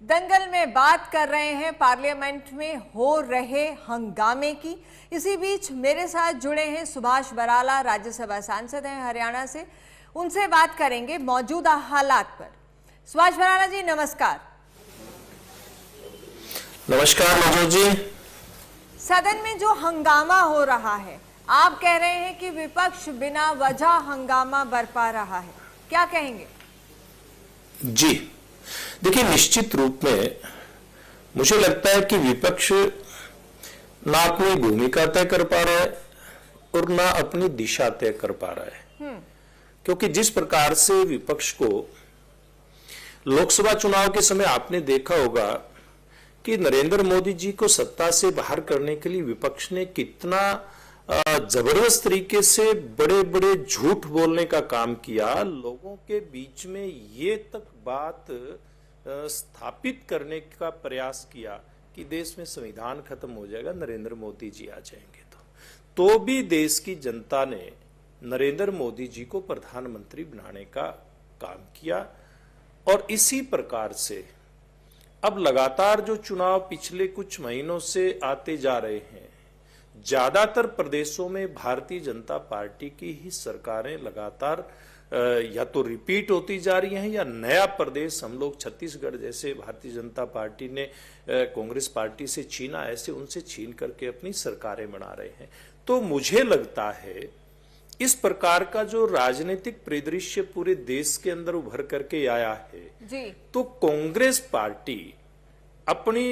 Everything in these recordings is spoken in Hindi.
दंगल में बात कर रहे हैं पार्लियामेंट में हो रहे हंगामे की। इसी बीच मेरे साथ जुड़े हैं सुभाष बराला, राज्यसभा सांसद हैं हरियाणा से। उनसे बात करेंगे मौजूदा हालात पर। सुभाष बराला जी नमस्कार। नमस्कार मनोज जी। सदन में जो हंगामा हो रहा है, आप कह रहे हैं कि विपक्ष बिना वजह हंगामा बरपा रहा है, क्या कहेंगे? जी देखिए, निश्चित रूप में मुझे लगता है कि विपक्ष ना अपनी भूमिका तय कर पा रहा है और ना अपनी दिशा तय कर पा रहा है। क्योंकि जिस प्रकार से विपक्ष को लोकसभा चुनाव के समय आपने देखा होगा कि नरेंद्र मोदी जी को सत्ता से बाहर करने के लिए विपक्ष ने कितना जबरदस्त तरीके से बड़े बड़े झूठ बोलने का काम किया, लोगों के बीच में ये तक बात स्थापित करने का प्रयास किया कि देश में संविधान खत्म हो जाएगा, नरेंद्र मोदी जी आ जाएंगे। तो भी देश की जनता ने नरेंद्र मोदी जी को प्रधानमंत्री बनाने का काम किया। और इसी प्रकार से अब लगातार जो चुनाव पिछले कुछ महीनों से आते जा रहे हैं, ज्यादातर प्रदेशों में भारतीय जनता पार्टी की ही सरकारें लगातार या तो रिपीट होती जा रही हैं, या नया प्रदेश हम लोग छत्तीसगढ़ जैसे भारतीय जनता पार्टी ने कांग्रेस पार्टी से छीना, ऐसे उनसे छीन करके अपनी सरकारें बना रहे हैं। तो मुझे लगता है इस प्रकार का जो राजनीतिक परिदृश्य पूरे देश के अंदर उभर करके आया है जी। तो कांग्रेस पार्टी अपनी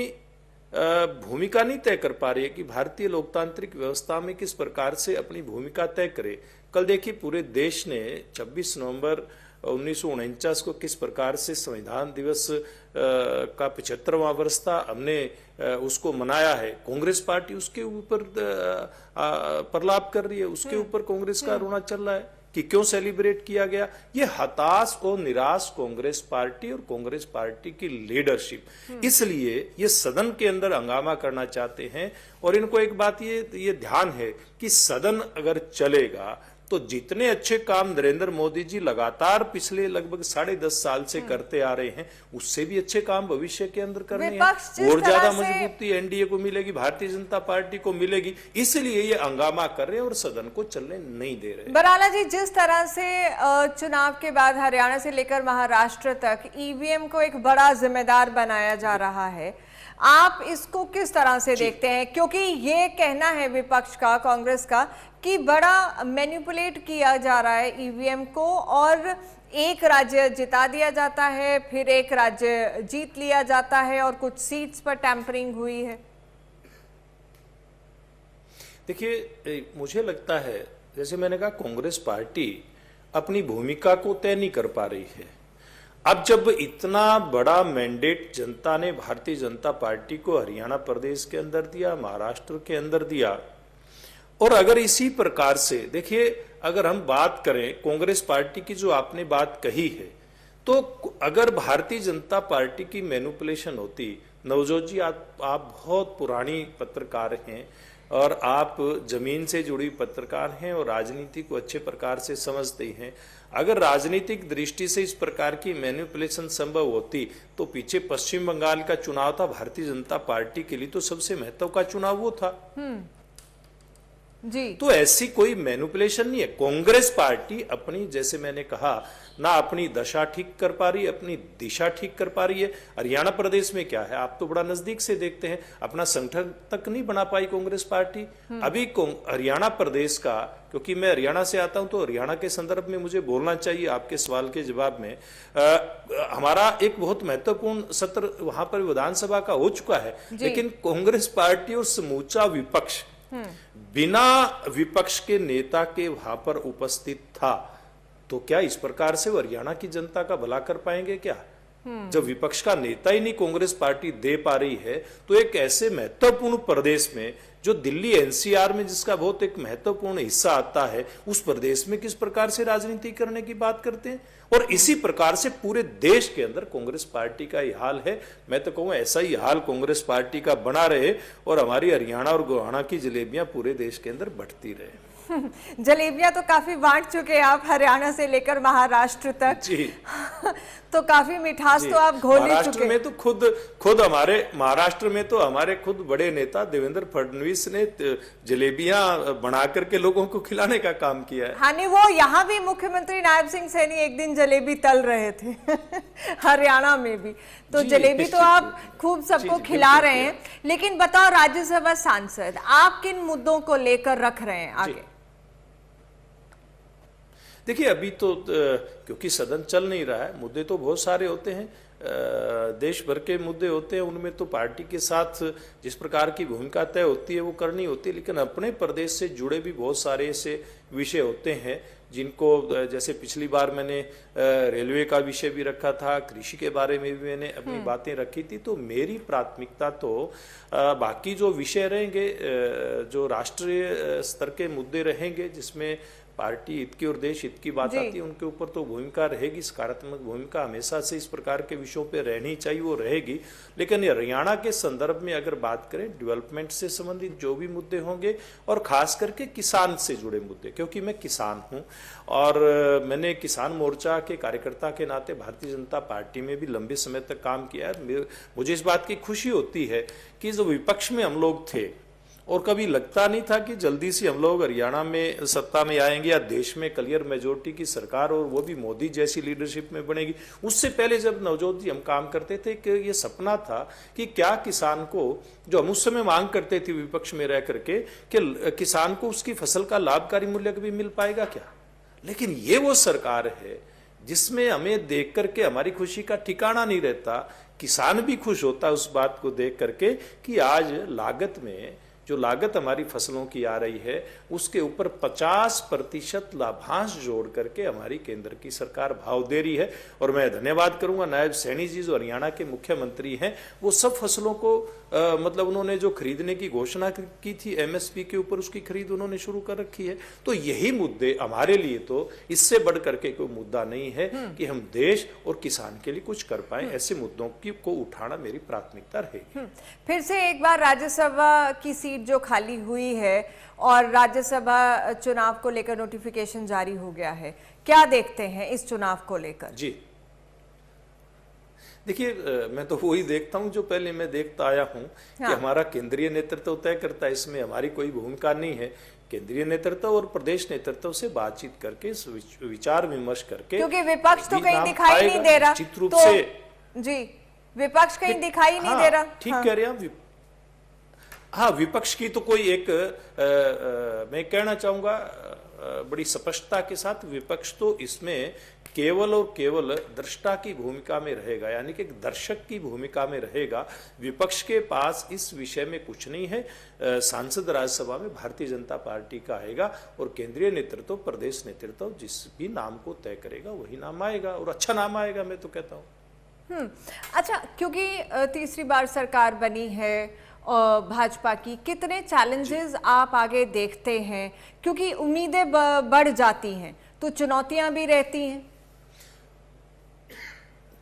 भूमिका नहीं तय कर पा रही है कि भारतीय लोकतांत्रिक व्यवस्था में किस प्रकार से अपनी भूमिका तय करे। कल देखिए, पूरे देश ने 26 नवंबर 1949 को किस प्रकार से संविधान दिवस का 75वां वर्ष था, हमने उसको मनाया है। कांग्रेस पार्टी उसके ऊपर प्रलाप कर रही है, उसके ऊपर कांग्रेस का रोना चल रहा है कि क्यों सेलिब्रेट किया गया। ये हताश और निराश कांग्रेस पार्टी और कांग्रेस पार्टी की लीडरशिप, इसलिए ये सदन के अंदर हंगामा करना चाहते हैं। और इनको एक बात ये ध्यान है कि सदन अगर चलेगा तो जितने अच्छे काम नरेंद्र मोदी जी लगातार पिछले लगभग 10.5 साल से करते आ रहे हैं, उससे भी अच्छे काम भविष्य के अंदर करने हैं। और ज्यादा मजबूती एनडीए को मिलेगी, भारतीय जनता पार्टी को मिलेगी, इसलिए ये हंगामा कर रहे हैं और सदन को चलने नहीं दे रहे। बराला जी, जिस तरह से चुनाव के बाद हरियाणा से लेकर महाराष्ट्र तक ईवीएम को एक बड़ा जिम्मेदार बनाया जा रहा है, आप इसको किस तरह से देखते हैं? क्योंकि ये कहना है विपक्ष का, कांग्रेस का, कि बड़ा मैनिपुलेट किया जा रहा है ईवीएम को और एक राज्य जिता दिया जाता है, फिर एक राज्य जीत लिया जाता है और कुछ सीट्स पर टैंपरिंग हुई है। देखिए, मुझे लगता है जैसे मैंने कहा, कांग्रेस पार्टी अपनी भूमिका को तय नहीं कर पा रही है। अब जब इतना बड़ा मैंडेट जनता ने भारतीय जनता पार्टी को हरियाणा प्रदेश के अंदर दिया, महाराष्ट्र के अंदर दिया, और अगर इसी प्रकार से देखिए, अगर हम बात करें कांग्रेस पार्टी की, जो आपने बात कही है, तो अगर भारतीय जनता पार्टी की मैनिपुलेशन होती, नवजोत जी आप बहुत पुरानी पत्रकार हैं और आप जमीन से जुड़ी पत्रकार हैं और राजनीति को अच्छे प्रकार से समझते हैं। अगर राजनीतिक दृष्टि से इस प्रकार की मैनिपुलेशन संभव होती तो पीछे पश्चिम बंगाल का चुनाव था, भारतीय जनता पार्टी के लिए तो सबसे महत्व का चुनाव वो था जी। तो ऐसी कोई मैनिपुलेशन नहीं है। कांग्रेस पार्टी अपनी, जैसे मैंने कहा, ना अपनी दशा ठीक कर पा रही है, अपनी दिशा ठीक कर पा रही है। हरियाणा प्रदेश में क्या है, आप तो बड़ा नजदीक से देखते हैं, अपना संगठन तक नहीं बना पाई कांग्रेस पार्टी। अभी हरियाणा प्रदेश का, क्योंकि मैं हरियाणा से आता हूं तो हरियाणा के संदर्भ में मुझे बोलना चाहिए आपके सवाल के जवाब में। हमारा एक बहुत महत्वपूर्ण सत्र वहां पर विधानसभा का हो चुका है, लेकिन कांग्रेस पार्टी और समूचा विपक्ष बिना विपक्ष के नेता के वहां पर उपस्थित था, तो क्या इस प्रकार से हरियाणा की जनता का भला कर पाएंगे क्या? जब विपक्ष का नेता ही नहीं कांग्रेस पार्टी दे पा रही है, तो एक ऐसे महत्वपूर्ण प्रदेश में, जो दिल्ली एनसीआर में जिसका बहुत एक महत्वपूर्ण हिस्सा आता है, उस प्रदेश में किस प्रकार से राजनीति करने की बात करते हैं? और इसी प्रकार से पूरे देश के अंदर कांग्रेस पार्टी का ही हाल है। मैं तो कहूँ ऐसा ही हाल कांग्रेस पार्टी का बना रहे और हमारी हरियाणा और गोहाना की जलेबियां पूरे देश के अंदर बंटती रहे। जलेबियां तो काफी बांट चुके हैं आप, हरियाणा से लेकर महाराष्ट्र तक जी तो काफी मिठास जी। तो आप घोल ही महाराष्ट्र चुके में तो खुद हमारे महाराष्ट्र में तो हमारे खुद बड़े नेता देवेंद्र फडणवीस ने जलेबियां बना करके लोगों को खिलाने का काम किया है। हाँ नहीं, वो यहाँ भी मुख्यमंत्री नायब सिंह सैनी एक दिन जलेबी तल रहे थे हरियाणा में भी, तो जी, जलेबी तो आप खूब सबको खिला रहे हैं। लेकिन बताओ, राज्यसभा सांसद आप किन मुद्दों को लेकर रख रहे हैं आगे? देखिए अभी तो क्योंकि सदन चल नहीं रहा है, मुद्दे तो बहुत सारे होते हैं, देश भर के मुद्दे होते हैं, उनमें तो पार्टी के साथ जिस प्रकार की भूमिका तय होती है वो करनी होती है। लेकिन अपने प्रदेश से जुड़े भी बहुत सारे ऐसे विषय होते हैं जिनको, जैसे पिछली बार मैंने रेलवे का विषय भी रखा था, कृषि के बारे में भी मैंने अपनी बातें रखी थी। तो मेरी प्राथमिकता तो बाकी जो विषय रहेंगे, जो राष्ट्रीय स्तर के मुद्दे रहेंगे जिसमें पार्टी हित की और देश हित की बात आती है, उनके ऊपर तो भूमिका रहेगी, सकारात्मक भूमिका हमेशा से इस प्रकार के विषयों पे रहनी चाहिए, वो रहेगी। लेकिन हरियाणा के संदर्भ में अगर बात करें, डेवलपमेंट से संबंधित जो भी मुद्दे होंगे और खास करके किसान से जुड़े मुद्दे, क्योंकि मैं किसान हूं और मैंने किसान मोर्चा के कार्यकर्ता के नाते भारतीय जनता पार्टी में भी लंबे समय तक काम किया है। मुझे इस बात की खुशी होती है कि जो विपक्ष में हम लोग थे और कभी लगता नहीं था कि जल्दी से हम लोग हरियाणा में सत्ता में आएंगे या देश में क्लियर मेजोरिटी की सरकार और वो भी मोदी जैसी लीडरशिप में बनेगी। उससे पहले जब नवजोत जी हम काम करते थे कि ये सपना था कि क्या किसान को, जो हम उस समय मांग करते थे विपक्ष में रह करके, कि किसान को उसकी फसल का लाभकारी मूल्य कभी मिल पाएगा क्या। लेकिन ये वो सरकार है जिसमें हमें देख करके हमारी खुशी का ठिकाना नहीं रहता। किसान भी खुश होता है उस बात को देख करके कि आज लागत में, जो लागत हमारी फसलों की आ रही है उसके ऊपर 50% लाभांश जोड़ करके हमारी केंद्र की सरकार भाव दे रही है। और मैं धन्यवाद करूंगा नायब सैनी जी जो हरियाणा के मुख्यमंत्री हैं, वो सब फसलों को मतलब उन्होंने जो खरीदने की घोषणा की थी एमएसपी के ऊपर, उसकी खरीद उन्होंने शुरू कर रखी है। तो यही मुद्दे हमारे लिए, तो इससे बढ़ करके कोई मुद्दा नहीं है कि हम देश और किसान के लिए कुछ कर पाए। ऐसे मुद्दों को उठाना मेरी प्राथमिकता रहेगी। फिर से एक बार राज्यसभा की सीट जो खाली हुई है और राज्यसभा चुनाव को लेकर नोटिफिकेशन जारी हो गया है, क्या देखते हैं इस चुनाव को लेकर? जी देखिए, मैं तो वही देखता हूं जो पहले मैं देखता आया हूं कि हमारा केंद्रीय नेतृत्व तय करता है, इसमें हमारी कोई भूमिका नहीं है। केंद्रीय नेतृत्व और प्रदेश नेतृत्व से बातचीत करके, विचार विमर्श करके, क्योंकि विपक्ष तो कहीं दिखाई नहीं दे रहा, निश्चित रूप तो से जी विपक्ष कहीं दिखाई नहीं दे रहा। ठीक कह रहे हैं। हाँ, विपक्ष की तो कोई एक मैं कहना चाहूंगा बड़ी स्पष्टता के साथ, विपक्ष तो इसमें केवल और केवल दृष्टा की भूमिका में रहेगा, यानी कि एक दर्शक की भूमिका में रहेगा। विपक्ष के पास इस विषय में कुछ नहीं है। सांसद राज्यसभा में भारतीय जनता पार्टी का आएगा और केंद्रीय नेतृत्व, प्रदेश नेतृत्व जिस भी नाम को तय करेगा वही नाम आएगा और अच्छा नाम आएगा, मैं तो कहता हूँ। अच्छा, क्योंकि तीसरी बार सरकार बनी है भाजपा की, कितने चैलेंजेस आप आगे देखते हैं? क्योंकि उम्मीदें बढ़ जाती हैं तो चुनौतियां भी रहती हैं।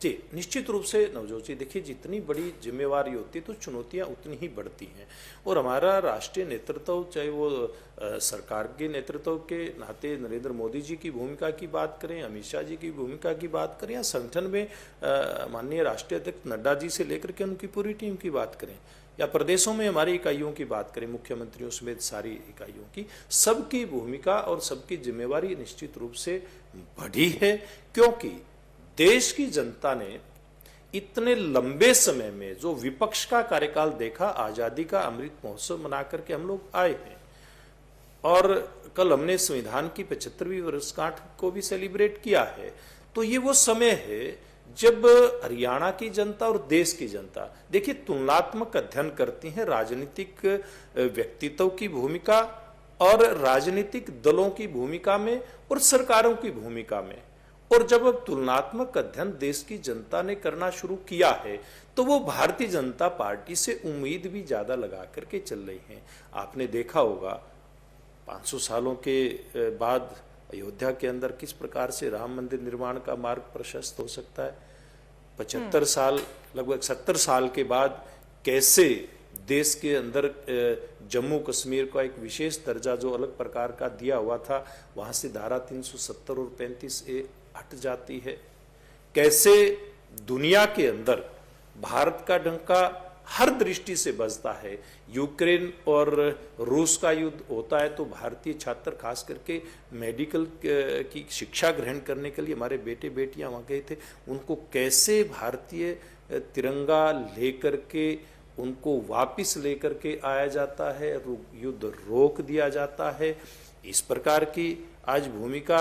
जी निश्चित रूप से नवजोत जी, देखिए जितनी बड़ी जिम्मेवारी होती है तो चुनौतियां उतनी ही बढ़ती हैं। और हमारा राष्ट्रीय नेतृत्व, चाहे वो सरकार के नेतृत्व के नाते नरेंद्र मोदी जी की भूमिका की बात करें, अमित शाह जी की भूमिका की बात करें, या संगठन में माननीय राष्ट्रीय अध्यक्ष नड्डा जी से लेकर के उनकी पूरी टीम की बात करें, या प्रदेशों में हमारी इकाइयों की बात करें, मुख्यमंत्रियों समेत सारी इकाइयों की, सबकी भूमिका और सबकी जिम्मेवारी निश्चित रूप से बढ़ी है। क्योंकि देश की जनता ने इतने लंबे समय में जो विपक्ष का कार्यकाल देखा, आजादी का अमृत महोत्सव मना करके हम लोग आए हैं और कल हमने संविधान की 75वीं वर्षगांठ को भी सेलिब्रेट किया है। तो ये वो समय है जब हरियाणा की जनता और देश की जनता, देखिए, तुलनात्मक अध्ययन करती हैं राजनीतिक व्यक्तित्व की भूमिका और राजनीतिक दलों की भूमिका में और सरकारों की भूमिका में। और जब अब तुलनात्मक अध्ययन देश की जनता ने करना शुरू किया है तो वो भारतीय जनता पार्टी से उम्मीद भी ज्यादा लगा करके चल रही हैं। आपने देखा होगा 500 सालों के बाद अयोध्या के अंदर किस प्रकार से राम मंदिर निर्माण का मार्ग प्रशस्त हो सकता है। 75 साल, लगभग 70 साल के बाद कैसे देश के अंदर जम्मू कश्मीर का एक विशेष दर्जा जो अलग प्रकार का दिया हुआ था, वहाँ से धारा 370 और 35A हट जाती है। कैसे दुनिया के अंदर भारत का डंका हर दृष्टि से बजता है। यूक्रेन और रूस का युद्ध होता है तो भारतीय छात्र खास करके मेडिकल की शिक्षा ग्रहण करने के लिए हमारे बेटे बेटियां वहाँ गए थे, उनको कैसे भारतीय तिरंगा लेकर के उनको वापस लेकर के आया जाता है, युद्ध रोक दिया जाता है। इस प्रकार की आज भूमिका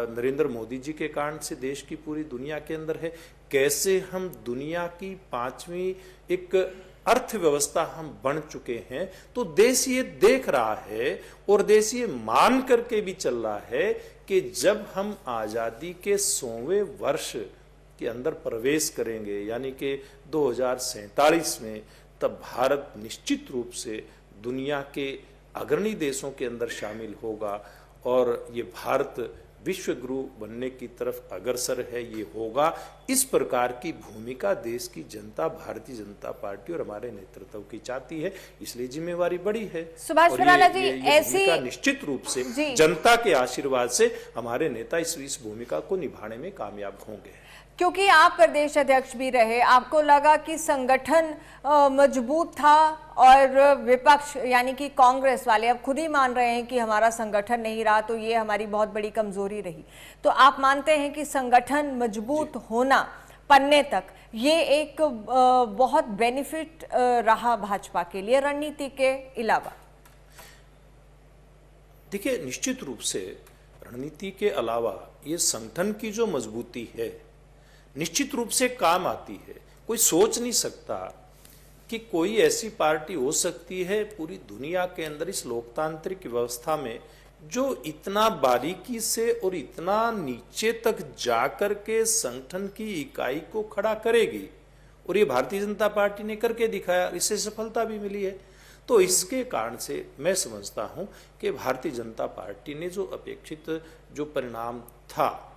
नरेंद्र मोदी जी के कारण से देश की पूरी दुनिया के अंदर है। कैसे हम दुनिया की 5वीं एक अर्थव्यवस्था हम बन चुके हैं, तो देश ये देख रहा है और देश ये मान करके भी चल रहा है कि जब हम आज़ादी के 100वें वर्ष के अंदर प्रवेश करेंगे, यानी कि 2047 में, तब भारत निश्चित रूप से दुनिया के अग्रणी देशों के अंदर शामिल होगा और ये भारत विश्व गुरु बनने की तरफ अग्रसर है। ये होगा। इस प्रकार की भूमिका देश की जनता, भारतीय जनता पार्टी और हमारे नेतृत्व की चाहती है, इसलिए जिम्मेवारी बड़ी है। सुभाष बराला जी, ऐसी निश्चित रूप से जनता के आशीर्वाद से हमारे नेता इस भूमिका को निभाने में कामयाब होंगे। क्योंकि आप प्रदेश अध्यक्ष भी रहे, आपको लगा कि संगठन मजबूत था और विपक्ष यानी कि कांग्रेस वाले अब खुद ही मान रहे हैं कि हमारा संगठन नहीं रहा, तो ये हमारी बहुत बड़ी कमजोरी रही। तो आप मानते हैं कि संगठन मजबूत होना पन्ने तक ये एक बहुत बेनिफिट रहा भाजपा के लिए रणनीति के अलावा? देखिए, निश्चित रूप से रणनीति के अलावा ये संगठन की जो मजबूती है निश्चित रूप से काम आती है। कोई सोच नहीं सकता कि कोई ऐसी पार्टी हो सकती है पूरी दुनिया के अंदर इस लोकतांत्रिक व्यवस्था में जो इतना बारीकी से और इतना नीचे तक जाकर के संगठन की इकाई को खड़ा करेगी, और ये भारतीय जनता पार्टी ने करके दिखाया, इससे सफलता भी मिली है। तो इसके कारण से मैं समझता हूं कि भारतीय जनता पार्टी ने जो अपेक्षित जो परिणाम था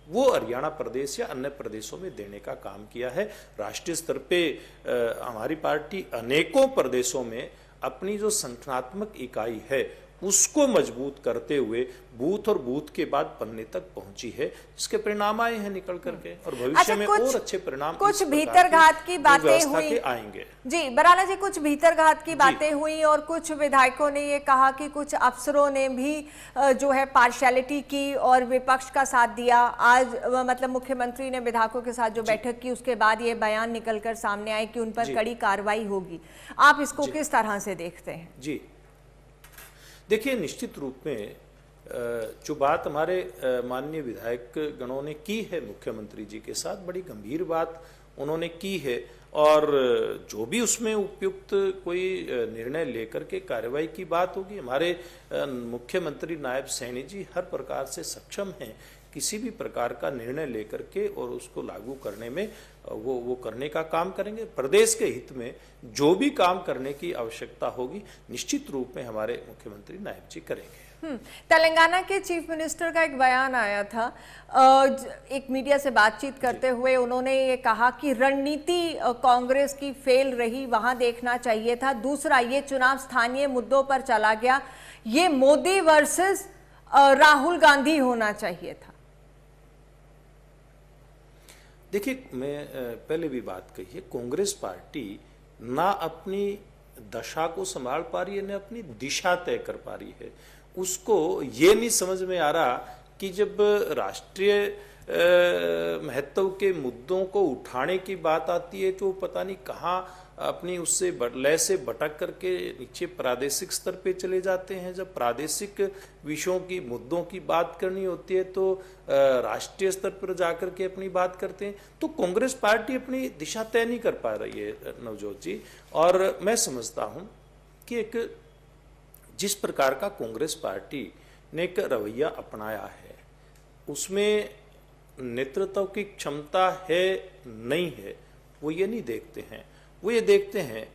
वो हरियाणा प्रदेश या अन्य प्रदेशों में देने का काम किया है। राष्ट्रीय स्तर पे हमारी पार्टी अनेकों प्रदेशों में अपनी जो संगठनात्मक इकाई है उसको मजबूत करते हुए बूथ और बूथ के बाद पन्ने तक पहुंची है, जिसके परिणाम आए हैं निकल करके, और भविष्य में और अच्छे परिणाम कुछ भीतरघात की बातें हुई आएंगे। जी बराला जी, कुछ भीतरघात की बातें हुई और कुछ विधायकों ने ये कहा कि कुछ अफसरों ने भी जो है पार्शियलिटी की और विपक्ष का साथ दिया। आज मतलब मुख्यमंत्री ने विधायकों के साथ जो बैठक की उसके बाद ये बयान निकलकर सामने आए कि उन पर कड़ी कार्रवाई होगी। आप इसको किस तरह से देखते हैं? जी देखिए, निश्चित रूप में जो बात हमारे माननीय विधायक गणों ने की है मुख्यमंत्री जी के साथ, बड़ी गंभीर बात उन्होंने की है, और जो भी उसमें उपयुक्त कोई निर्णय लेकर के कार्रवाई की बात होगी, हमारे मुख्यमंत्री नायब सैनी जी हर प्रकार से सक्षम हैं किसी भी प्रकार का निर्णय लेकर के और उसको लागू करने में वो करने का काम करेंगे। प्रदेश के हित में जो भी काम करने की आवश्यकता होगी निश्चित रूप में हमारे मुख्यमंत्री नायब जी करेंगे। तेलंगाना के चीफ मिनिस्टर का एक बयान आया था, एक मीडिया से बातचीत करते हुए उन्होंने ये कहा कि रणनीति कांग्रेस की फेल रही, वहां देखना चाहिए था। दूसरा, ये चुनाव स्थानीय मुद्दों पर चला गया, ये मोदी वर्सेस राहुल गांधी होना चाहिए था। देखिए, मैं पहले भी बात कही है, कांग्रेस पार्टी ना अपनी दशा को संभाल पा रही है, ना अपनी दिशा तय कर पा रही है। उसको ये नहीं समझ में आ रहा कि जब राष्ट्रीय महत्व के मुद्दों को उठाने की बात आती है तो पता नहीं कहाँ अपनी उससे लय से भटक करके नीचे प्रादेशिक स्तर पे चले जाते हैं। जब प्रादेशिक विषयों की मुद्दों की बात करनी होती है तो राष्ट्रीय स्तर पर जाकर के अपनी बात करते हैं। तो कांग्रेस पार्टी अपनी दिशा तय नहीं कर पा रही है नवजोत जी, और मैं समझता हूँ कि एक जिस प्रकार का कांग्रेस पार्टी ने एक रवैया अपनाया है उसमें नेतृत्व की क्षमता है नहीं है, वो ये नहीं देखते हैं। वो ये देखते हैं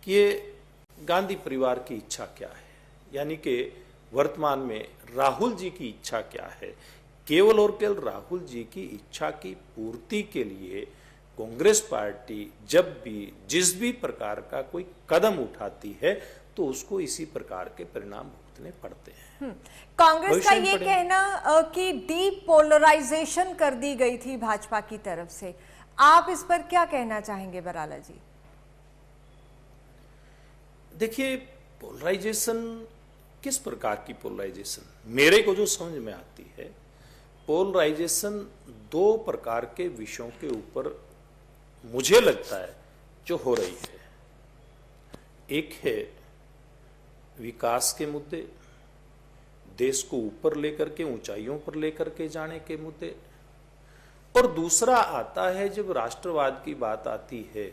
कि ये गांधी परिवार की इच्छा क्या है, यानी कि वर्तमान में राहुल जी की इच्छा क्या है। केवल और केवल राहुल जी की इच्छा की पूर्ति के लिए कांग्रेस पार्टी जब भी जिस भी प्रकार का कोई कदम उठाती है तो उसको इसी प्रकार के परिणाम भुगतने पड़ते हैं। कांग्रेस का ये कहना कि डीपोलराइजेशन कर दी गई थी भाजपा की तरफ से, आप इस पर क्या कहना चाहेंगे बराला जी? देखिए, पोलराइजेशन किस प्रकार की पोलराइजेशन, मेरे को जो समझ में आती है, पोलराइजेशन दो प्रकार के विषयों के ऊपर मुझे लगता है जो हो रही है। एक है विकास के मुद्दे, देश को ऊपर लेकर के ऊंचाइयों पर लेकर के जाने के मुद्दे, और दूसरा आता है जब राष्ट्रवाद की बात आती है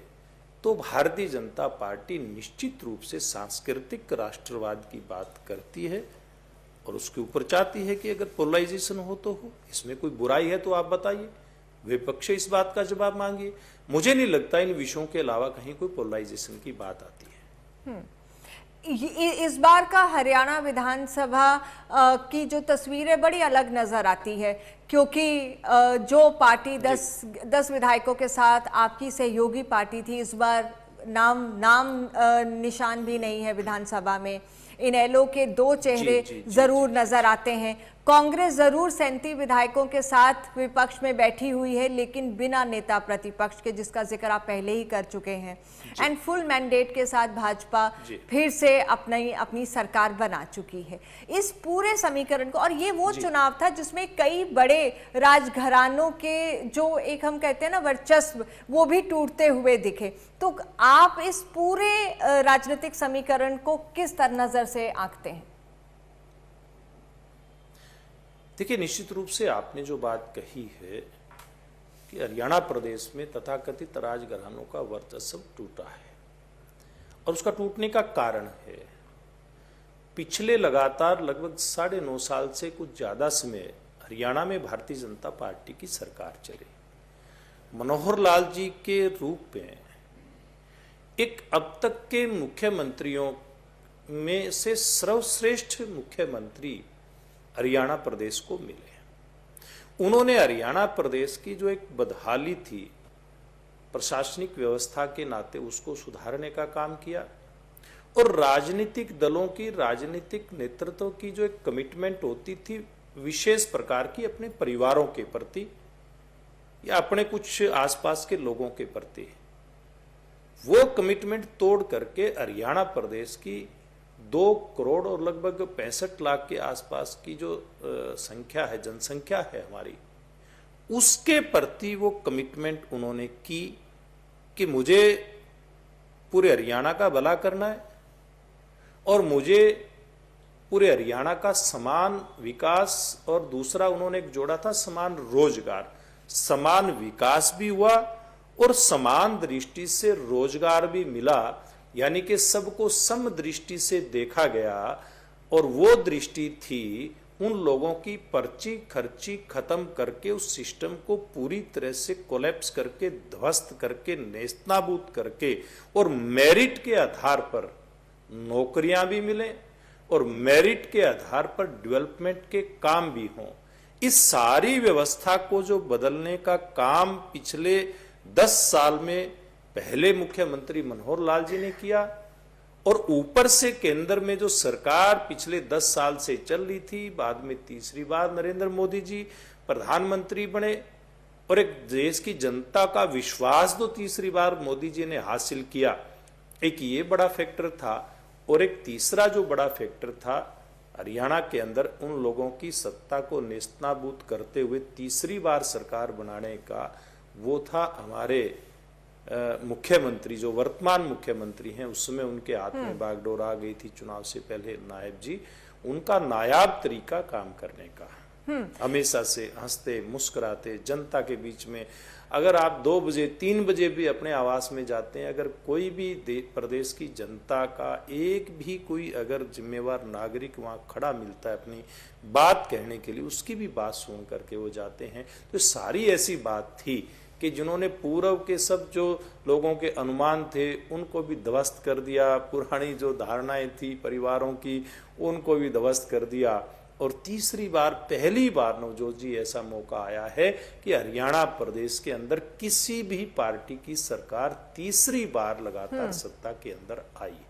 तो भारतीय जनता पार्टी निश्चित रूप से सांस्कृतिक राष्ट्रवाद की बात करती है और उसके ऊपर चाहती है कि अगर पोलराइजेशन हो तो हो, इसमें कोई बुराई है तो आप बताइए, विपक्ष इस बात का जवाब मांगिए। मुझे नहीं लगता इन विषयों के अलावा कहीं कोई पोलराइजेशन की बात आती है। इस बार का हरियाणा विधानसभा की जो तस्वीरें बड़ी अलग नजर आती है, क्योंकि जो पार्टी 10 विधायकों के साथ आपकी सहयोगी पार्टी थी, इस बार नाम निशान भी नहीं है विधानसभा में। इनेलो के 2 चेहरे जरूर नजर आते हैं। कांग्रेस जरूर 37 विधायकों के साथ विपक्ष में बैठी हुई है, लेकिन बिना नेता प्रतिपक्ष के, जिसका जिक्र आप पहले ही कर चुके हैं। एंड फुल मैंडेट के साथ भाजपा फिर से अपनी सरकार बना चुकी है। इस पूरे समीकरण को, और ये वो चुनाव था जिसमें कई बड़े राजघरानों के जो एक हम कहते हैं ना वर्चस्व, वो भी टूटते हुए दिखे। तो आप इस पूरे राजनीतिक समीकरण को किस नजर से आंकते हैं? देखिए, निश्चित रूप से आपने जो बात कही है कि हरियाणा प्रदेश में तथाकथित राजघरानों का वर्चस्व टूटा है, और उसका टूटने का कारण है पिछले लगातार लगभग 9.5 साल से कुछ ज्यादा समय हरियाणा में भारतीय जनता पार्टी की सरकार चली। मनोहर लाल जी के रूप में एक अब तक के मुख्यमंत्रियों में से सर्वश्रेष्ठ मुख्यमंत्री हरियाणा प्रदेश को मिले। उन्होंने हरियाणा प्रदेश की जो एक बदहाली थी प्रशासनिक व्यवस्था के नाते, उसको सुधारने का काम किया, और राजनीतिक दलों की, राजनीतिक नेतृत्व की जो एक कमिटमेंट होती थी विशेष प्रकार की अपने परिवारों के प्रति या अपने कुछ आसपास के लोगों के प्रति, वो कमिटमेंट तोड़ करके हरियाणा प्रदेश की 2 करोड़ और लगभग 65 लाख के आसपास की जो संख्या है, जनसंख्या है हमारी, उसके प्रति वो कमिटमेंट उन्होंने की कि मुझे पूरे हरियाणा का भला करना है और मुझे पूरे हरियाणा का समान विकास, और दूसरा उन्होंने एक जोड़ा था समान रोजगार। समान विकास भी हुआ और समान दृष्टि से रोजगार भी मिला, यानी कि सबको सम दृष्टि से देखा गया। और वो दृष्टि थी उन लोगों की पर्ची खर्ची खत्म करके, उस सिस्टम को पूरी तरह से कोलैप्स करके, ध्वस्त करके, नेस्तनाबूद करके, और मेरिट के आधार पर नौकरियां भी मिले और मेरिट के आधार पर डेवलपमेंट के काम भी हों। इस सारी व्यवस्था को जो बदलने का काम पिछले 10 साल में पहले मुख्यमंत्री मनोहर लाल जी ने किया, और ऊपर से केंद्र में जो सरकार पिछले 10 साल से चल रही थी, बाद में तीसरी बार नरेंद्र मोदी जी प्रधानमंत्री बने, और एक देश की जनता का विश्वास जो तीसरी बार मोदी जी ने हासिल किया, एक ये बड़ा फैक्टर था। और एक तीसरा जो बड़ा फैक्टर था हरियाणा के अंदर उन लोगों की सत्ता को नेस्तनाबूद करते हुए तीसरी बार सरकार बनाने का, वो था हमारे मुख्यमंत्री, जो वर्तमान मुख्यमंत्री हैं, उसमें उनके हाथ में बागडोर आ गई थी चुनाव से पहले, नायब जी, उनका नायाब तरीका काम करने का, हमेशा से हंसते मुस्कुराते जनता के बीच में। अगर आप 2 बजे 3 बजे भी अपने आवास में जाते हैं, अगर कोई भी प्रदेश की जनता का एक भी कोई अगर जिम्मेवार नागरिक वहां खड़ा मिलता है अपनी बात कहने के लिए, उसकी भी बात सुन करके वो जाते हैं। तो सारी ऐसी बात थी कि जिन्होंने पूर्व के सब जो लोगों के अनुमान थे उनको भी ध्वस्त कर दिया, पुरानी जो धारणाएं थी परिवारों की उनको भी ध्वस्त कर दिया, और तीसरी बार, पहली बार नवजोत जी ऐसा मौका आया है कि हरियाणा प्रदेश के अंदर किसी भी पार्टी की सरकार तीसरी बार लगातार सत्ता के अंदर आई है।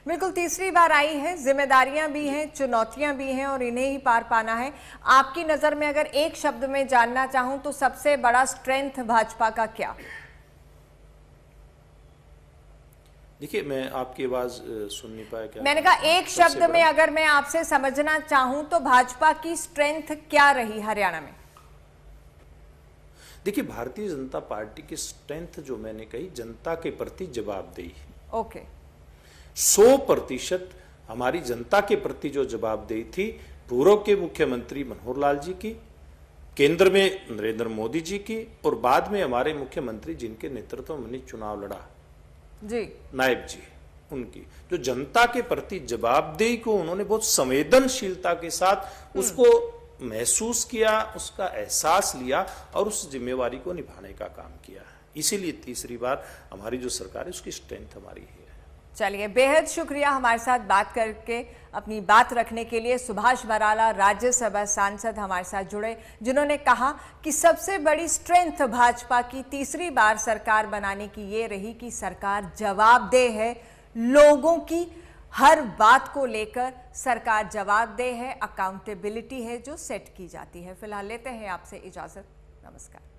बिल्कुल, तीसरी बार आई है, जिम्मेदारियां भी हैं, चुनौतियां भी हैं और इन्हें ही पार पाना है। आपकी नजर में अगर एक शब्द में जानना चाहूं तो सबसे बड़ा स्ट्रेंथ भाजपा का क्या? देखिए, मैं आपकी आवाज सुन नहीं पाया। क्या मैंने कहा एक शब्द में अगर मैं आपसे समझना चाहूं तो भाजपा की स्ट्रेंथ क्या रही हरियाणा में? देखिए, भारतीय जनता पार्टी की स्ट्रेंथ जो मैंने कही, जनता के प्रति जवाबदेही। ओके। 100% हमारी जनता के प्रति जो जवाबदेही थी, पूर्व के मुख्यमंत्री मनोहर लाल जी की, केंद्र में नरेंद्र मोदी जी की, और बाद में हमारे मुख्यमंत्री जिनके नेतृत्व में चुनाव लड़ा जी, नायब जी, उनकी जो जनता के प्रति जवाबदेही को उन्होंने बहुत संवेदनशीलता के साथ उसको महसूस किया, उसका एहसास लिया और उस जिम्मेवारी को निभाने का काम किया। इसीलिए तीसरी बार हमारी जो सरकार है उसकी स्ट्रेंथ हमारी है। चलिए, बेहद शुक्रिया हमारे साथ बात करके, अपनी बात रखने के लिए। सुभाष बराला राज्यसभा सांसद हमारे साथ जुड़े, जिन्होंने कहा कि सबसे बड़ी स्ट्रेंथ भाजपा की तीसरी बार सरकार बनाने की ये रही कि सरकार जवाबदेह है, लोगों की हर बात को लेकर सरकार जवाबदेह है, अकाउंटेबिलिटी है जो सेट की जाती है। फिलहाल लेते हैं आपसे इजाजत। नमस्कार।